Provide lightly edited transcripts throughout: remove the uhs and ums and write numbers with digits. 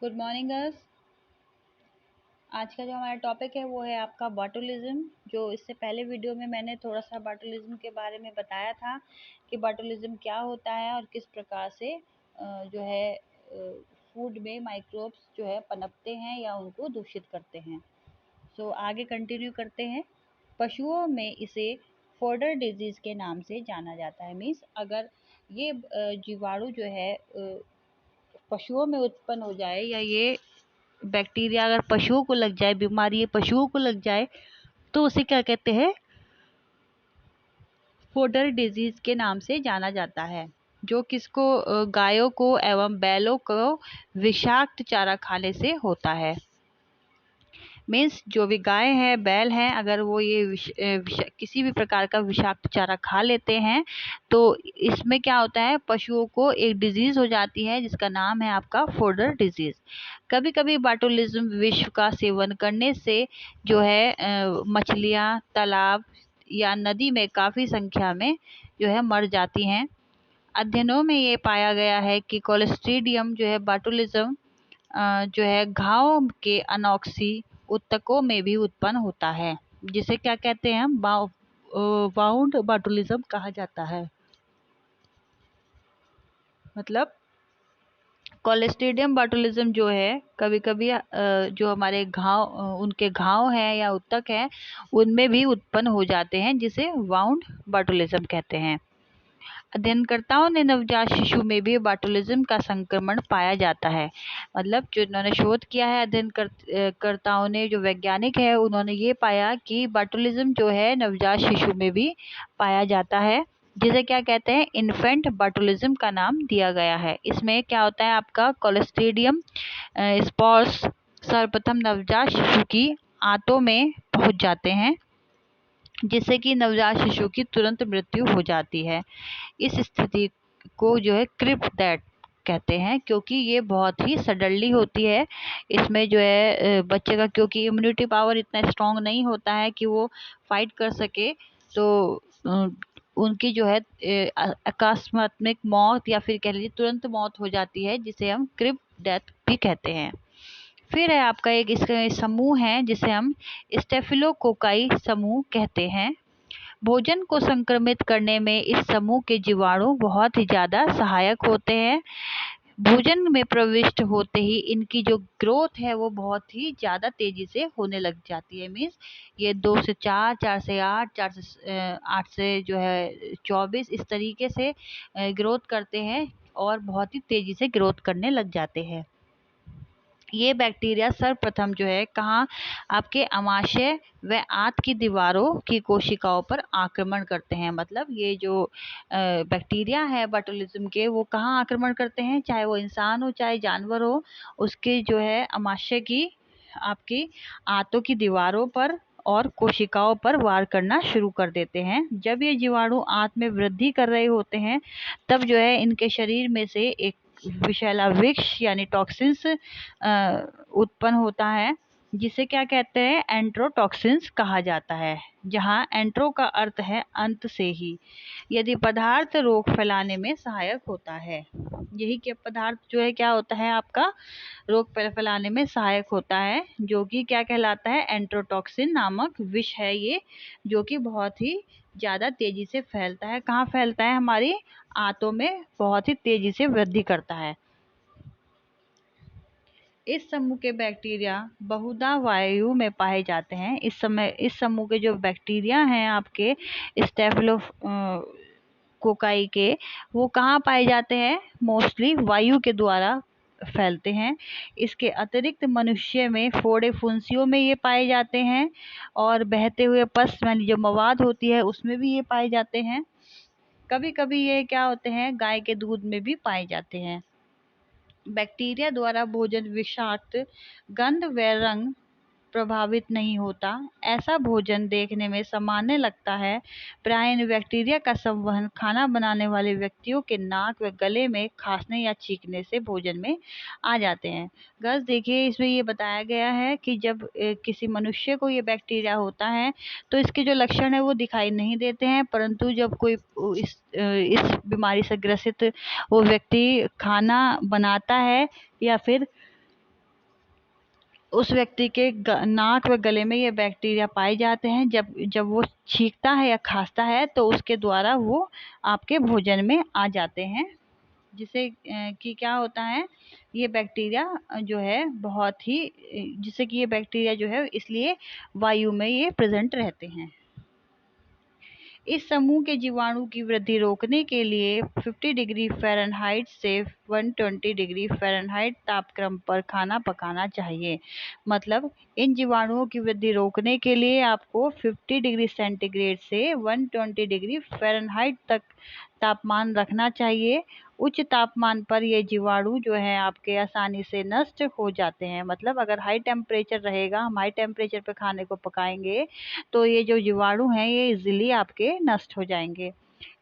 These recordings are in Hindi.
Good morning girls. आज का जो हमारा टॉपिक है वो है आपका बॉटुलिज्म। जो इससे पहले वीडियो में मैंने थोड़ा सा बॉटुलिज्म के बारे में बताया था कि बॉटुलिज्म क्या होता है और किस प्रकार से जो है फूड में माइक्रोब्स जो है पनपते हैं या उनको दूषित करते हैं। सो आगे कंटिन्यू करते हैं। पशुओं में इसे फोडर डिजीज के नाम से जाना जाता है। मीन्स अगर ये जीवाणु जो है पशुओं में उत्पन्न हो जाए या ये बैक्टीरिया अगर पशुओं को लग जाए, बीमारी ये पशुओं को लग जाए, तो उसे क्या कहते हैं? फोडर डिजीज के नाम से जाना जाता है। जो किसको गायों को एवं बैलों को विषाक्त चारा खाने से होता है। मीन्स जो भी गाय है, बैल हैं, अगर वो ये किसी भी प्रकार का विषाक्त चारा खा लेते हैं तो इसमें क्या होता है, पशुओं को एक डिजीज हो जाती है जिसका नाम है आपका फोडर डिजीज। कभी कभी बाटुलिज्म विष का सेवन करने से जो है मछलियाँ तालाब या नदी में काफ़ी संख्या में जो है मर जाती हैं। अध्ययनों में ये पाया गया है कि क्लोस्ट्रीडियम जो है बाटुलिज्म जो है घाव के अनॉक्सी उत्तकों में भी उत्पन्न होता है, जिसे क्या कहते हैं हम वाउंड बाटुलिज्म कहा जाता है। मतलब क्लोस्ट्रीडियम बाटुलिज्म जो है कभी कभी जो हमारे घाव उनके घाव हैं या उत्तक हैं उनमें भी उत्पन्न हो जाते हैं, जिसे वाउंड बाटुलिज्म कहते हैं। अध्ययनकर्ताओं ने नवजात शिशु में भी बाटुलिज्म का संक्रमण पाया जाता है। मतलब जो इन्होंने शोध किया है अध्ययनकर्ताओं ने, जो वैज्ञानिक है, उन्होंने ये पाया कि बाटुलिज्म जो है नवजात शिशु में भी पाया जाता है, जिसे क्या कहते हैं, इन्फेंट बाटुलिज्म का नाम दिया गया है। इसमें क्या होता है, आपका क्लोस्ट्रीडियम स्पोर्स सर्वप्रथम नवजात शिशु की आंतों में पहुंच जाते हैं, जिससे कि नवजात शिशु की तुरंत मृत्यु हो जाती है। इस स्थिति को जो है क्रिप डेथ कहते हैं, क्योंकि ये बहुत ही सडनली होती है। इसमें जो है बच्चे का, क्योंकि इम्यूनिटी पावर इतना स्ट्रांग नहीं होता है कि वो फाइट कर सके, तो उनकी जो है आकस्मिक मौत या फिर कह लीजिए तुरंत मौत हो जाती है, जिसे हम क्रिप डेथ भी कहते हैं। फिर है आपका एक इसका समूह है जिसे हम स्टेफिलोकोकाई समूह कहते हैं। भोजन को संक्रमित करने में इस समूह के जीवाणु बहुत ही ज़्यादा सहायक होते हैं। भोजन में प्रविष्ट होते ही इनकी जो ग्रोथ है वो बहुत ही ज़्यादा तेज़ी से होने लग जाती है। मीन्स ये 2 से 4, 4 से 8, 4 से 8 से जो है 24 इस तरीके से ग्रोथ करते हैं और बहुत ही तेज़ी से ग्रोथ करने लग जाते हैं। ये बैक्टीरिया सर्वप्रथम जो है कहाँ, आपके अमाशय व आंत की दीवारों की कोशिकाओं पर आक्रमण करते हैं। मतलब ये जो बैक्टीरिया है बाटुलिज्म के, वो कहाँ आक्रमण करते हैं, चाहे वो इंसान हो चाहे जानवर हो, उसके जो है अमाशय की, आपकी आंतों की दीवारों पर और कोशिकाओं पर वार करना शुरू कर देते हैं। जब ये जीवाणु आंत में वृद्धि कर रहे होते हैं तब जो है इनके शरीर में से एक विषैला विष यानी टॉक्सिन्स उत्पन्न होता है, जिसे क्या कहते हैं, एंट्रोटॉक्सिन्स कहा जाता है, जहाँ एंट्रो का अर्थ है अंत से ही। यदि पदार्थ रोग फैलाने में सहायक होता है, यही के पदार्थ जो है क्या होता है, आपका रोग फैलाने में सहायक होता है, जो कि क्या कहलाता है, एंट्रोटॉक्सिन नामक विष है ये, जो कि बहुत ही ज़्यादा तेज़ी से फैलता है। कहाँ फैलता है, हमारी आंतों में बहुत ही तेज़ी से वृद्धि करता है। इस समूह के बैक्टीरिया बहुधा वायु में पाए जाते हैं। इस समूह के जो बैक्टीरिया हैं आपके स्टेफिलोकोकाई के, वो कहाँ पाए जाते हैं, मोस्टली वायु के द्वारा फैलते हैं। इसके अतिरिक्त मनुष्य में फोड़े फुंसियों में ये पाए जाते हैं और बहते हुए पस यानी जो मवाद होती है उसमें भी ये पाए जाते हैं। कभी कभी ये क्या होते हैं, गाय के दूध में भी पाए जाते हैं। बैक्टीरिया द्वारा भोजन विषाक्त, गंध व रंग प्रभावित नहीं होता। ऐसा भोजन देखने में सामान्य लगता है। प्रायः इन बैक्टीरिया का संवहन खाना बनाने वाले व्यक्तियों के नाक व गले में खांसने या छींकने से भोजन में आ जाते हैं। गर्ल्स देखिए, इसमें ये बताया गया है कि जब किसी मनुष्य को ये बैक्टीरिया होता है तो इसके जो लक्षण है वो दिखाई नहीं देते हैं, परंतु जब कोई इस बीमारी से ग्रसित वो व्यक्ति खाना बनाता है या फिर उस व्यक्ति के नाक व गले में ये बैक्टीरिया पाए जाते हैं। जब जब वो छींकता है या खांसता है तो उसके द्वारा वो आपके भोजन में आ जाते हैं, जिससे कि क्या होता है, ये बैक्टीरिया जो है बहुत ही जिससे कि ये बैक्टीरिया जो है इसलिए वायु में ये प्रेजेंट रहते हैं। इस समूह के जीवाणु की वृद्धि रोकने के लिए 50 डिग्री फ़ारेनहाइट से 120 डिग्री फ़ारेनहाइट तापक्रम पर खाना पकाना चाहिए। मतलब इन जीवाणुओं की वृद्धि रोकने के लिए आपको 50 डिग्री सेंटीग्रेड से 120 डिग्री फ़ारेनहाइट तक तापमान रखना चाहिए। उच्च तापमान पर ये जीवाणु जो है आपके आसानी से नष्ट हो जाते हैं। मतलब अगर हाई टेम्परेचर रहेगा, हम हाई टेम्परेचर पे खाने को पकाएंगे तो ये जो जीवाणु हैं ये इजीली आपके नष्ट हो जाएंगे।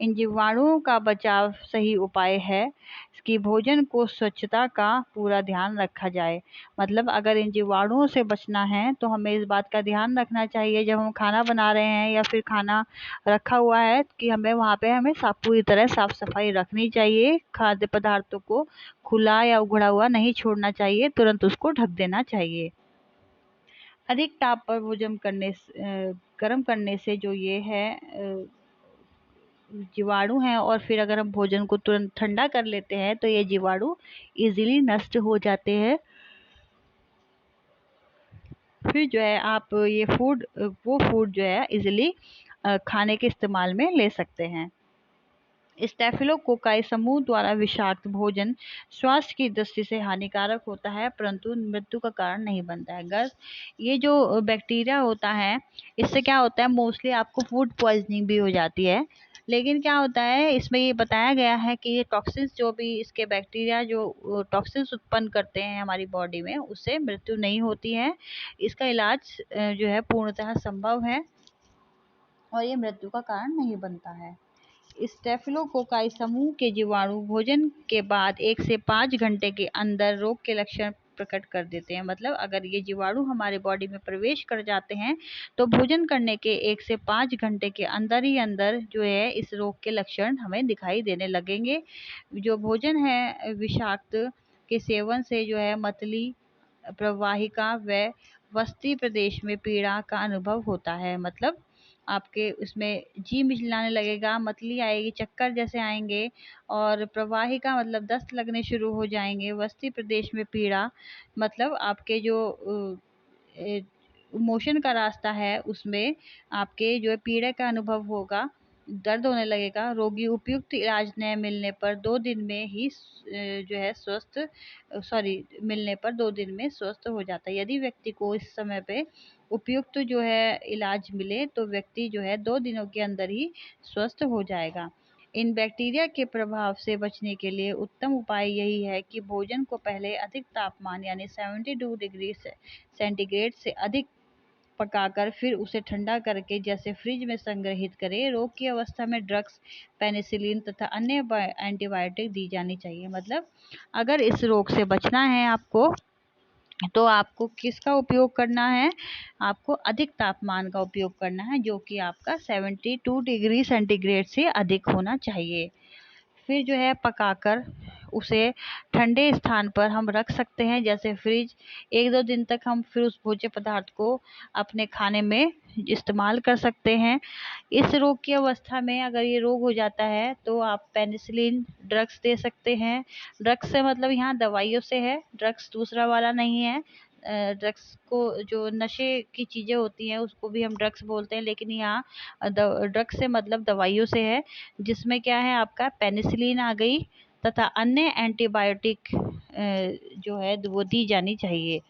इन जीवाणुओं का बचाव सही उपाय है कि भोजन को स्वच्छता का पूरा ध्यान रखा जाए। मतलब अगर इन जीवाणुओं से बचना है तो हमें इस बात का ध्यान रखना चाहिए जब हम खाना बना रहे हैं या फिर खाना रखा हुआ है कि हमें वहाँ पे हमें पूरी तरह साफ सफाई रखनी चाहिए। खाद्य पदार्थों को खुला या उघड़ा हुआ नहीं छोड़ना चाहिए, तुरंत उसको ढक देना चाहिए। अधिक ताप पर भोजन गर्म करने से जो ये है जीवाणु हैं, और फिर अगर हम भोजन को तुरंत ठंडा कर लेते हैं तो ये जीवाणु इजीली नष्ट हो जाते हैं। फिर जो है आप ये वो फूड जो है इजीली खाने के इस्तेमाल में ले सकते हैं। स्टेफिलोकोकाई समूह द्वारा विषाक्त भोजन स्वास्थ्य की दृष्टि से हानिकारक होता है, परंतु मृत्यु का कारण नहीं बनता है। अगर ये जो बैक्टीरिया होता है इससे क्या होता है, मोस्टली आपको फूड पॉइजनिंग भी हो जाती है। लेकिन क्या होता है, इसमें ये बताया गया है कि ये टॉक्सिन्स जो भी इसके बैक्टीरिया जो टॉक्सिन्स उत्पन्न करते हैं हमारी बॉडी में, उससे मृत्यु नहीं होती है। इसका इलाज जो है पूर्णतः संभव है और ये मृत्यु का कारण नहीं बनता है। स्टेफिलोकोकाई समूह के जीवाणु भोजन के बाद 1 से 5 घंटे के अंदर रोग के लक्षण प्रकट कर देते हैं। मतलब अगर ये जीवाणु हमारे बॉडी में प्रवेश कर जाते हैं तो भोजन करने के 1 से 5 घंटे के अंदर ही अंदर जो है इस रोग के लक्षण हमें दिखाई देने लगेंगे। जो भोजन है विषाक्त के सेवन से जो है मतली, प्रवाहिका व वस्ती प्रदेश में पीड़ा का अनुभव होता है। मतलब आपके उसमें जी मिचलाने लगेगा, मतली आएगी, चक्कर जैसे आएंगे, और प्रवाहिका मतलब दस्त लगने शुरू हो जाएंगे। वस्ती प्रदेश में पीड़ा मतलब आपके जो मोशन का रास्ता है उसमें आपके जो है पीड़ा का अनुभव होगा, दर्द होने लगेगा। रोगी उपयुक्त इलाज न मिलने पर 2 दिन में ही जो है मिलने पर 2 दिन में स्वस्थ हो जाता है। यदि व्यक्ति को इस समय पे उपयुक्त जो है इलाज मिले तो व्यक्ति जो है 2 दिनों के अंदर ही स्वस्थ हो जाएगा। इन बैक्टीरिया के प्रभाव से बचने के लिए उत्तम उपाय यही है कि भोजन को पहले अधिक तापमान यानी 72 डिग्री सेंटीग्रेड से अधिक पकाकर फिर उसे ठंडा करके जैसे फ्रिज में संग्रहित करें। रोग की अवस्था में ड्रग्स, पेनिसिलिन तथा अन्य एंटीबायोटिक दी जानी चाहिए। मतलब अगर इस रोग से बचना है आपको तो आपको किसका उपयोग करना है, आपको अधिक तापमान का उपयोग करना है जो कि आपका 72 डिग्री सेंटीग्रेड से अधिक होना चाहिए। फिर जो है पकाकर उसे ठंडे स्थान पर हम रख सकते हैं जैसे फ्रिज। 1-2 दिन तक हम फिर उस भोज्य पदार्थ को अपने खाने में इस्तेमाल कर सकते हैं। इस रोग की अवस्था में अगर ये रोग हो जाता है तो आप पेनिसिलिन ड्रग्स दे सकते हैं। ड्रग्स से मतलब यहाँ दवाइयों से है, ड्रग्स दूसरा वाला नहीं है। ड्रग्स को जो नशे की चीज़ें होती हैं उसको भी हम ड्रग्स बोलते हैं, लेकिन यहाँ ड्रग्स से मतलब दवाइयों से है, जिसमें क्या है आपका पेनिसिलिन आ गई तथा अन्य एंटीबायोटिक जो है वो दी जानी चाहिए।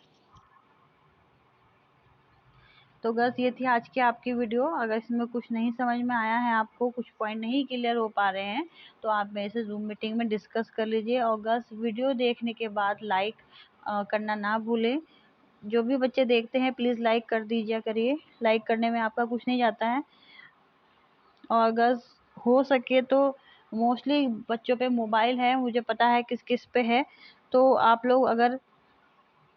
तो बस ये थी आज की आपकी वीडियो। अगर इसमें कुछ नहीं समझ में आया है, आपको कुछ पॉइंट नहीं क्लियर हो पा रहे हैं तो आप मेरे से जूम मीटिंग में डिस्कस कर लीजिए। और बस वीडियो देखने के बाद लाइक करना ना भूलें। जो भी बच्चे देखते हैं प्लीज़ लाइक कर दीजिए करिए, लाइक करने में आपका कुछ नहीं जाता है। और अगर हो सके तो मोस्टली बच्चों पे मोबाइल है, मुझे पता है किस किस पे है, तो आप लोग अगर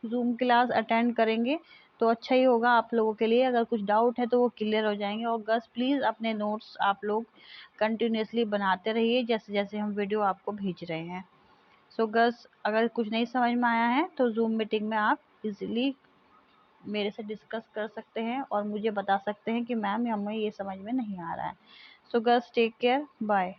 जूम क्लास अटेंड करेंगे तो अच्छा ही होगा आप लोगों के लिए। अगर कुछ डाउट है तो वो क्लियर हो जाएंगे। और गस प्लीज़ अपने नोट्स आप लोग कंटिन्यूसली बनाते रहिए जैसे जैसे हम वीडियो आपको भेज रहे हैं। सो गस अगर कुछ नहीं समझ में आया है तो जूम मीटिंग में आप इजीली मेरे से डिस्कस कर सकते हैं और मुझे बता सकते हैं कि मैम हमें ये समझ में नहीं आ रहा है। So girls take care, bye.